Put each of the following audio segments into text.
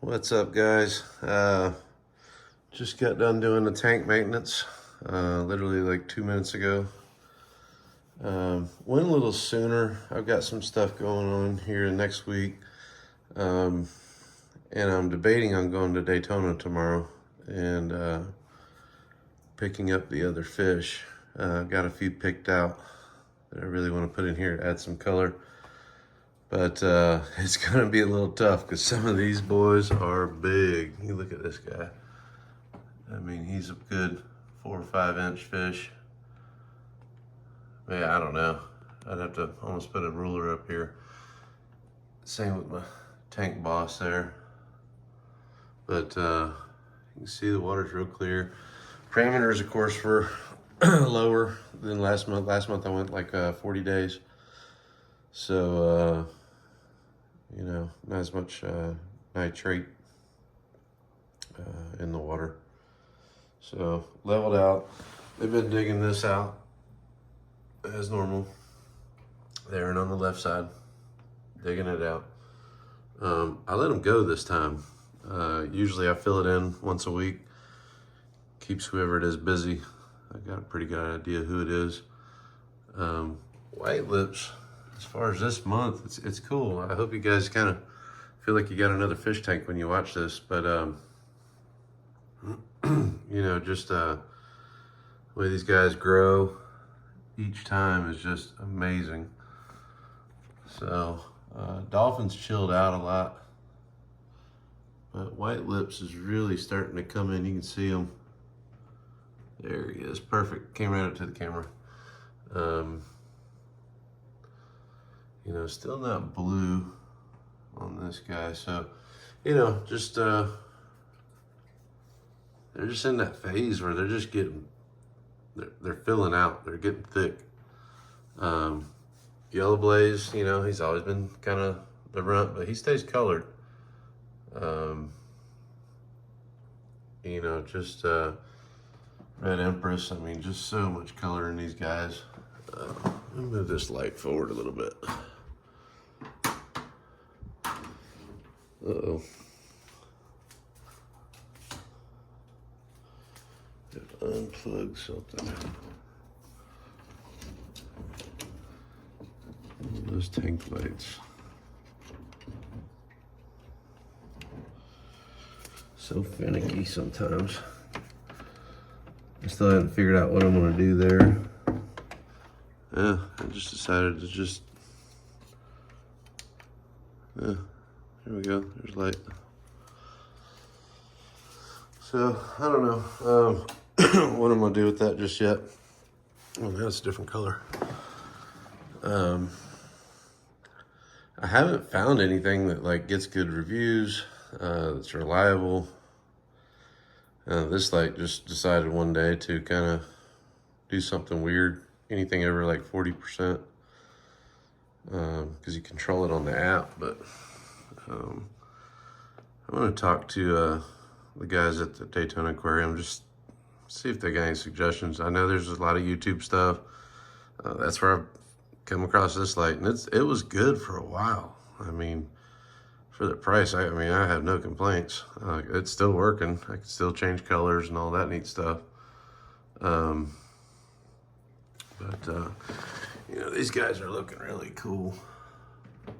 What's up, guys? Just got done doing the tank maintenance literally like 2 minutes ago. Went a little sooner. I've got some stuff going on here next week, and I'm debating on going to Daytona tomorrow and picking up the other fish. Got a few picked out that I really want to put in here to add some color. But it's going to be a little tough because some of these boys are big. You look at this guy. I mean, he's a good 4 or 5 inch fish. Yeah, I don't know. I'd have to almost put a ruler up here. Same with my tank boss there. But you can see the water's real clear. Parameters, of course, were lower than last month. Last month I went like 40 days. So, you know, not as much nitrate in the water. So leveled out. They've been digging this out as normal. There and on the left side, digging it out. I let them go this time. Usually I fill it in once a week. Keeps whoever it is busy. I got a pretty good idea who it is. White lips. As far as this month, it's cool. I hope you guys kind of feel like you got another fish tank when you watch this. But, you know, just the way these guys grow each time is just amazing. So, dolphins chilled out a lot. But white lips is really starting to come in. You can see him. There he is. Perfect. Came right up to the camera. You know, still not blue on this guy. So, you know, just, they're just in that phase where they're just getting, they're filling out. They're getting thick. Yellow Blaze, you know, he's always been kind of the runt, but he stays colored. You know, just, Red Empress. I mean, just so much color in these guys. Let me move this light forward a little bit. Uh-oh. Unplug something. Those tank lights. So finicky sometimes. I still haven't figured out what I'm gonna do there. Yeah, I just decided to just, yeah, here we go, there's light. So, I don't know what I'm gonna do with that just yet. Oh, that's a different color. I haven't found anything that like gets good reviews, that's reliable. This light just decided one day to kind of do something weird. Anything over like 40%, because you control it on the app. But I'm gonna talk to the guys at the Daytona Aquarium, just see if they got any suggestions. I know there's a lot of YouTube stuff. That's where I've come across this light, and it was good for a while. I mean, for the price, I mean, I have no complaints. It's still working. I can still change colors and all that neat stuff. But, you know, these guys are looking really cool. I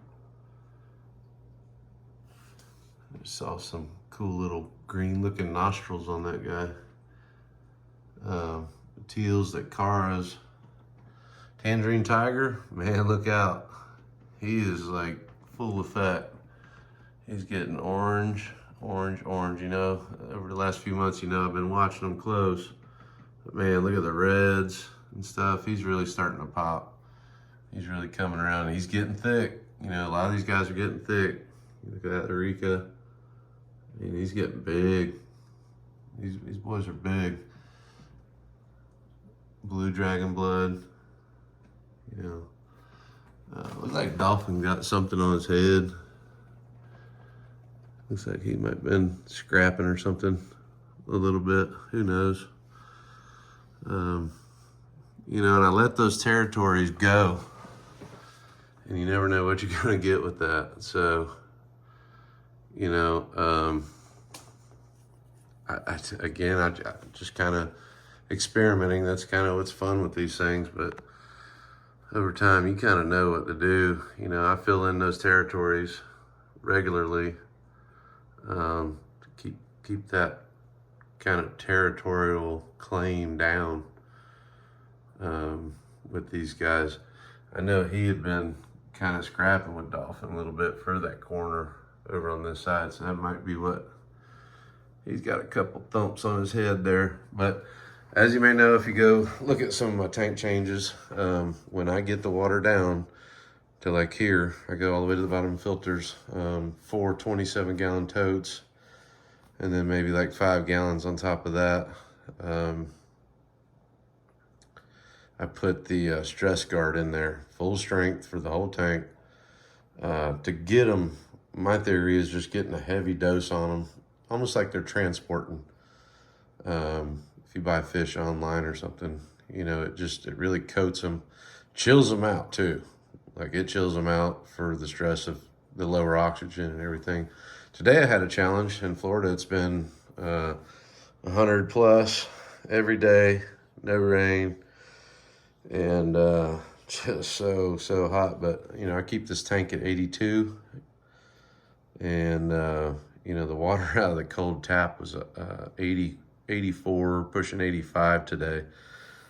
just saw some cool little green looking nostrils on that guy. Teals, that Cara's. Tangerine Tiger, man, look out. He is like full effect. He's getting orange, you know. Over the last few months, you know, I've been watching him close. But man, look at the reds and stuff. He's really starting to pop. He's really coming around, and he's getting thick. You know, a lot of these guys are getting thick. Look at that Eureka. I mean, he's getting big. These boys are big. Blue Dragon Blood. You know, looks like Dolphin got something on his head. Looks like he might have been scrapping or something a little bit. Who knows? You know, and I let those territories go. And you never know what you're going to get with that. So, you know, I just kind of experimenting. That's kind of what's fun with these things, but over time you kind of know what to do. You know, I fill in those territories regularly to keep that kind of territorial claim down with these guys. I know he had been kind of scrapping with Dolphin a little bit for that corner over on this side, so that might be what he's got. A couple thumps on his head there. But as you may know, if you go look at some of my tank changes, when I get the water down to like here, I go all the way to the bottom of filters, 4 27-gallon totes, and then maybe like 5 gallons on top of that. I put the stress guard in there, full strength for the whole tank. To get them, my theory is just getting a heavy dose on them, almost like they're transporting. If you buy fish online or something, you know, it really coats them, chills them out too. Like it chills them out for the stress of the lower oxygen and everything. Today I had a challenge in Florida. It's been 100 plus every day, no rain, and just so hot. But you know, I keep this tank at 82, and you know, the water out of the cold tap was 84, pushing 85 today.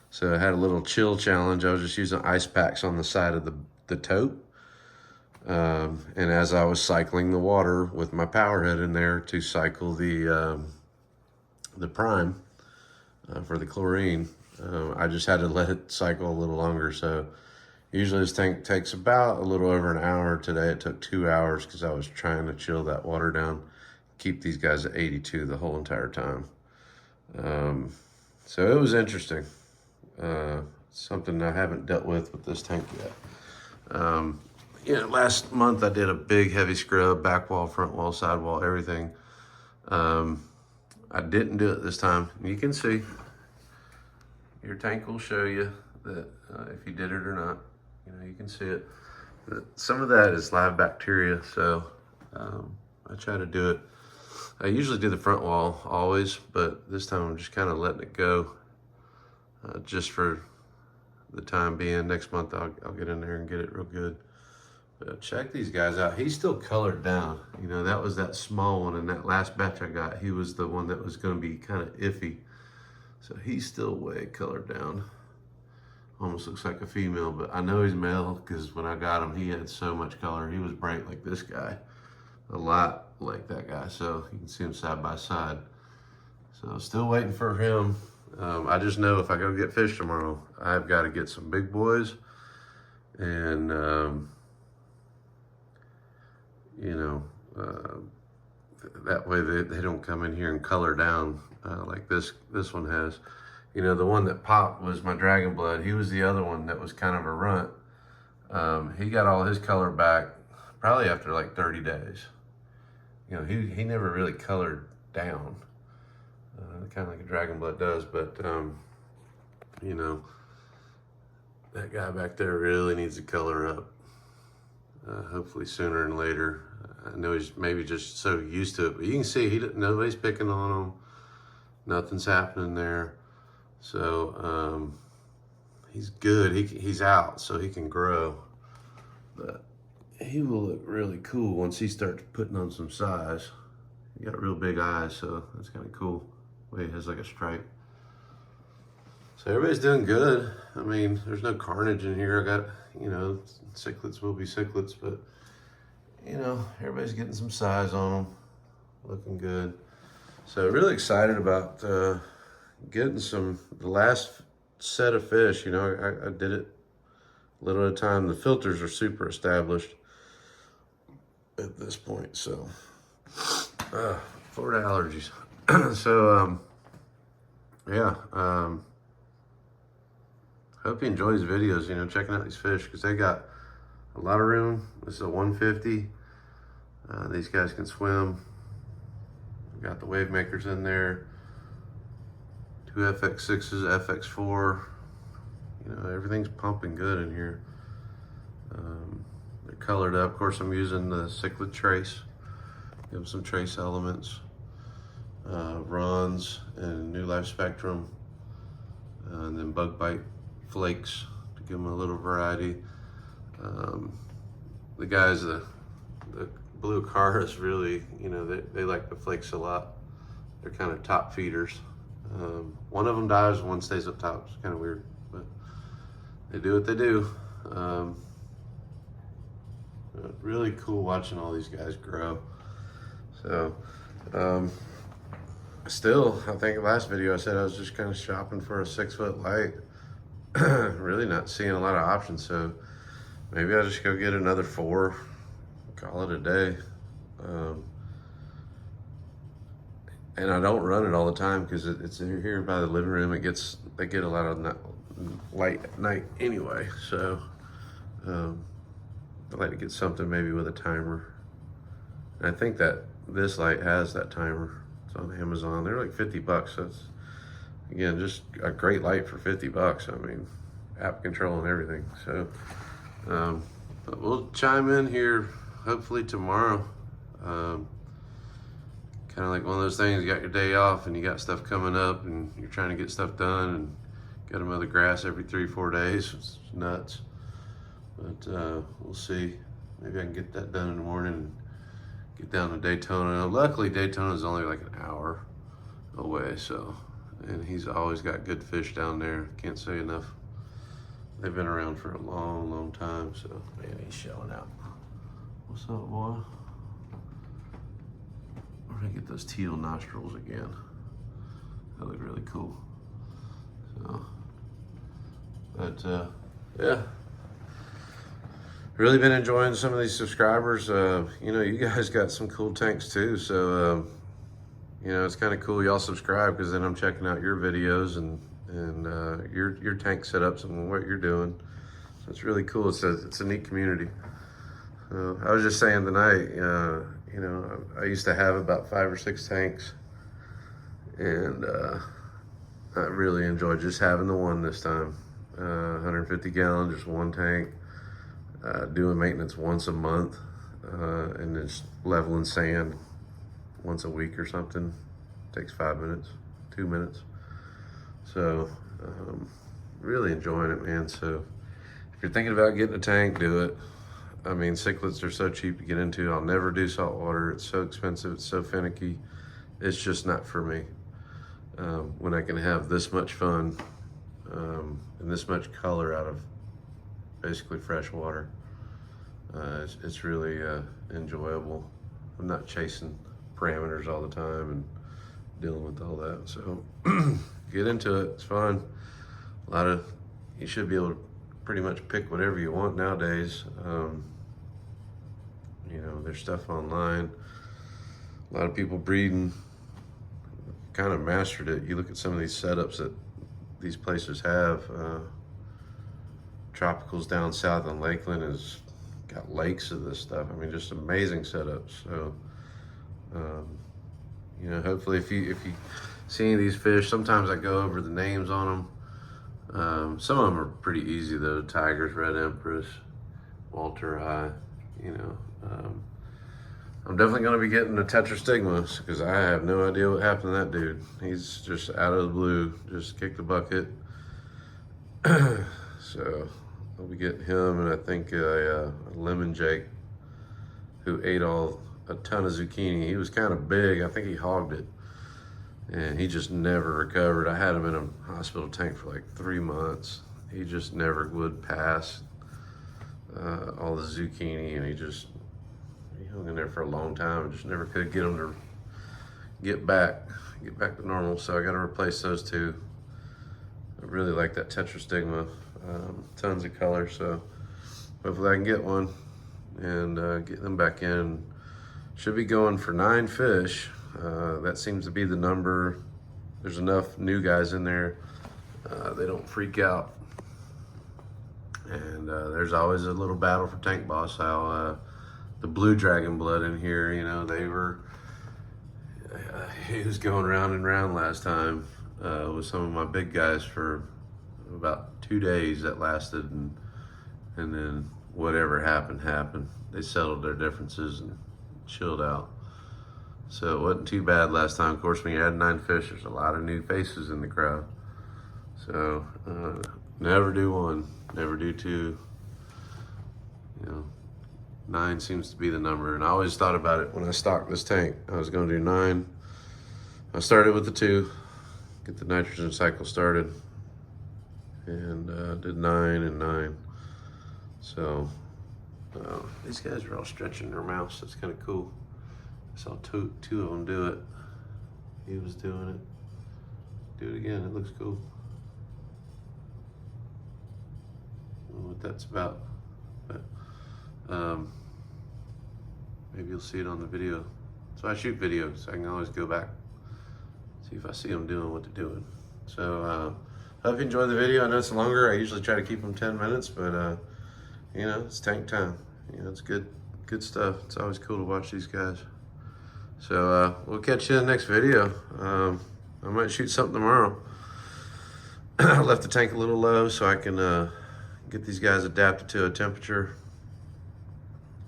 So I had a little chill challenge. I was just using ice packs on the side of the tote. And as I was cycling the water with my power head in there to cycle the prime for the chlorine, I just had to let it cycle a little longer. So usually this tank takes about a little over an hour. Today it took 2 hours because I was trying to chill that water down, keep these guys at 82 the whole entire time. So it was interesting. Something I haven't dealt with this tank yet. You know, last month I did a big heavy scrub, back wall, front wall, side wall, everything. I didn't do it this time. You can see, your tank will show you that if you did it or not. You know, you can see it. Some of that is live bacteria, so I try to do it. I usually do the front wall always, but this time I'm just kind of letting it go just for the time being. Next month I'll get in there and get it real good. But check these guys out. He's still colored down. You know, that was that small one, and that last batch I got, he was the one that was going to be kind of iffy. So he's still way colored down. Almost looks like a female, but I know he's male because when I got him, he had so much color. He was bright like this guy, a lot like that guy. So you can see them side by side. So still waiting for him. I just know if I go get fish tomorrow, I've got to get some big boys, and you know, that way they don't come in here and color down like this one has. You know, the one that popped was my dragon blood. He was the other one that was kind of a runt. He got all his color back probably after like 30 days. You know, he never really colored down, kind of like a dragon blood does. But you know, that guy back there really needs to color up. Hopefully sooner than later. I know he's maybe just so used to it, but you can see nobody's picking on him. Nothing's happening there. So he's good. He's out, so he can grow. But he will look really cool once he starts putting on some size. He got real big eyes, so that's kind of cool. The way he has like a stripe. So everybody's doing good. I mean, there's no carnage in here. I got, you know, cichlids will be cichlids, but you know, everybody's getting some size on them, looking good. So really excited about getting the last set of fish. You know, I did it a little at a time. The filters are super established at this point. So, Florida allergies. So, yeah. Hope you enjoy these videos, you know, checking out these fish, because they got a lot of room. This is a 150. These guys can swim. Got the wave makers in there. 2 FX6s, FX4. You know, everything's pumping good in here. They're colored up. Of course, I'm using the cichlid trace Give them some trace elements, runs, and New Life Spectrum, and then bug bite flakes to give them a little variety. The guys, the blue cars really, you know, they like the flakes a lot. They're kind of top feeders. One of them dies, one stays up top. It's kind of weird, but they do what they do. Really cool watching all these guys grow. So, still, I think last video I said I was just kind of shopping for a 6-foot light. Really not seeing a lot of options, so maybe I'll just go get another 4, call it a day. And I don't run it all the time because it's here by the living room. They get a lot of light at night anyway, so I like to get something maybe with a timer. And I think that this light has that timer. It's on Amazon. They're like 50 bucks. So it's, again, just a great light for 50 bucks. I mean, app control and everything. So, but we'll chime in here hopefully tomorrow. Kind of like one of those things, you got your day off and you got stuff coming up and you're trying to get stuff done and got to mow the grass every 3-4 days. It's nuts. But we'll see. Maybe I can get that done in the morning and get down to Daytona. Luckily, Daytona is only like an hour away, so, and he's always got good fish down there. Can't say enough. They've been around for a long, long time, so, man, he's showing out. What's up, boy? We're gonna get those teal nostrils again. That look really cool. So, but yeah. Really been enjoying some of these subscribers. You know, you guys got some cool tanks too, so you know, it's kind of cool y'all subscribe because then I'm checking out your videos and your tank setups and what you're doing. So it's really cool. It's a neat community. I was just saying tonight, you know, I used to have about 5 or 6 tanks, and I really enjoyed just having the one this time. 150 gallon, just one tank. Doing maintenance once a month, and just leveling sand once a week or something. Takes 5 minutes, 2 minutes. So, really enjoying it, man. So, if you're thinking about getting a tank, do it. I mean, cichlids are so cheap to get into. I'll never do salt water. It's so expensive. It's so finicky. It's just not for me. When I can have this much fun and this much color out of basically fresh water, it's really enjoyable. I'm not chasing parameters all the time and dealing with all that. So get into it. It's fun. You should be able to pretty much pick whatever you want nowadays. You know, there's stuff online. A lot of people breeding kind of mastered it. You look at some of these setups that these places have. Tropicals down south in Lakeland has got lakes of this stuff. I mean, just amazing setups. So, you know, hopefully if you see any of these fish, sometimes I go over the names on them. Some of them are pretty easy though. Tigers, Red Empress, Walter Eye, you know. I'm definitely going to be getting the tetrastigmas because I have no idea what happened to that dude. He's just out of the blue, just kicked the bucket. So I'll be getting him, and I think a lemon jake who ate a ton of zucchini. He was kind of big. I think he hogged it, and he just never recovered. I had him in a hospital tank for like 3 months. He just never would pass all the zucchini, and he hung in there for a long time and just never could get him to get back to normal. So I got to replace those 2. I really like that tetrastigma. Tons of color, so hopefully I can get one and get them back in. Should be going for 9 fish. That seems to be the number. There's enough new guys in there. They don't freak out. And there's always a little battle for tank boss. How the blue dragon blood in here, you know, he was going round and round last time with some of my big guys for about 2 days that lasted, and then whatever happened. They settled their differences and chilled out. So it wasn't too bad last time. Of course, when you had 9 fish, there's a lot of new faces in the crowd. So never do 1, never do 2. You know, 9 seems to be the number. And I always thought about it when I stocked this tank. I was gonna do 9. I started with the 2, get the nitrogen cycle started, and did 9 and 9. So these guys are all stretching their mouths. That's kind of cool. I saw two of them do it. He was doing it. Do it again. It looks cool. I don't know what that's about, but maybe you'll see it on the video. So I shoot videos. I can always go back, see if I see them doing what they're doing. So hope you enjoyed the video. I know it's longer. I usually try to keep them 10 minutes, but you know, it's tank time. You know, it's good stuff. It's always cool to watch these guys. So we'll catch you in the next video. I might shoot something tomorrow. I left the tank a little low so I can get these guys adapted to a temperature.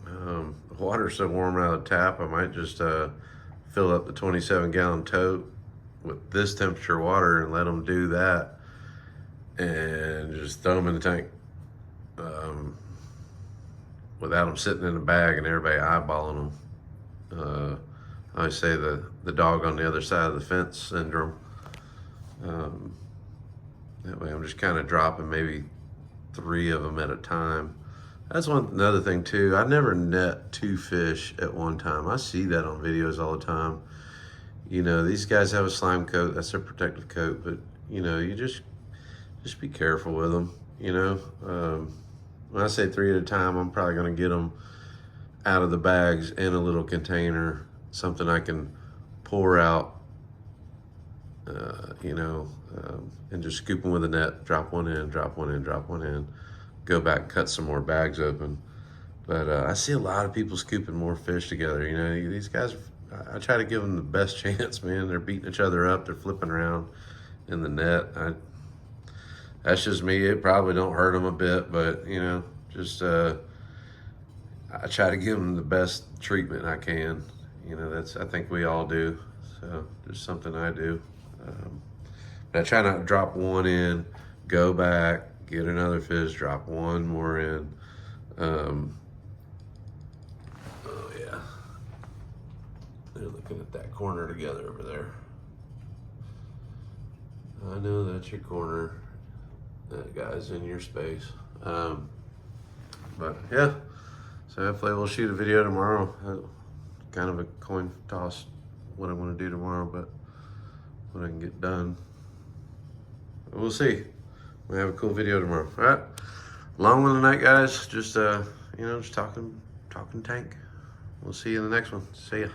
The water's so warm out of the tap, I might just fill up the 27-gallon tote with this temperature water and let them do that and just throw them in the tank without them sitting in a bag and everybody eyeballing them. I always say the dog on the other side of the fence syndrome. That way I'm just kind of dropping maybe 3 of them at a time. That's another thing too. I never net 2 fish at one time. I see that on videos all the time. You know, these guys have a slime coat. That's their protective coat. But you know, you just be careful with them. You know, when I say 3 at a time, I'm probably going to get them out of the bags in a little container, something I can pour out, you know, and just scoop them with a net, drop one in, drop one in, drop one in, go back, cut some more bags open. But I see a lot of people scooping more fish together. You know, these guys, I try to give them the best chance, man. They're beating each other up. They're flipping around in the net. That's just me. It probably don't hurt them a bit, but you know, just I try to give them the best treatment I can. You know, I think we all do. So just something I do. But I try not to drop one in, go back, get another fish, drop one more in. Oh yeah, they're looking at that corner together over there. I know that's your corner. That guy's in your space. But yeah, so hopefully we'll shoot a video tomorrow. Kind of a coin toss what I want to do tomorrow, but what I can get done. We'll see. We have a cool video tomorrow. All right, long one tonight, guys. Just you know, just talking tank. We'll see you in the next one. See ya.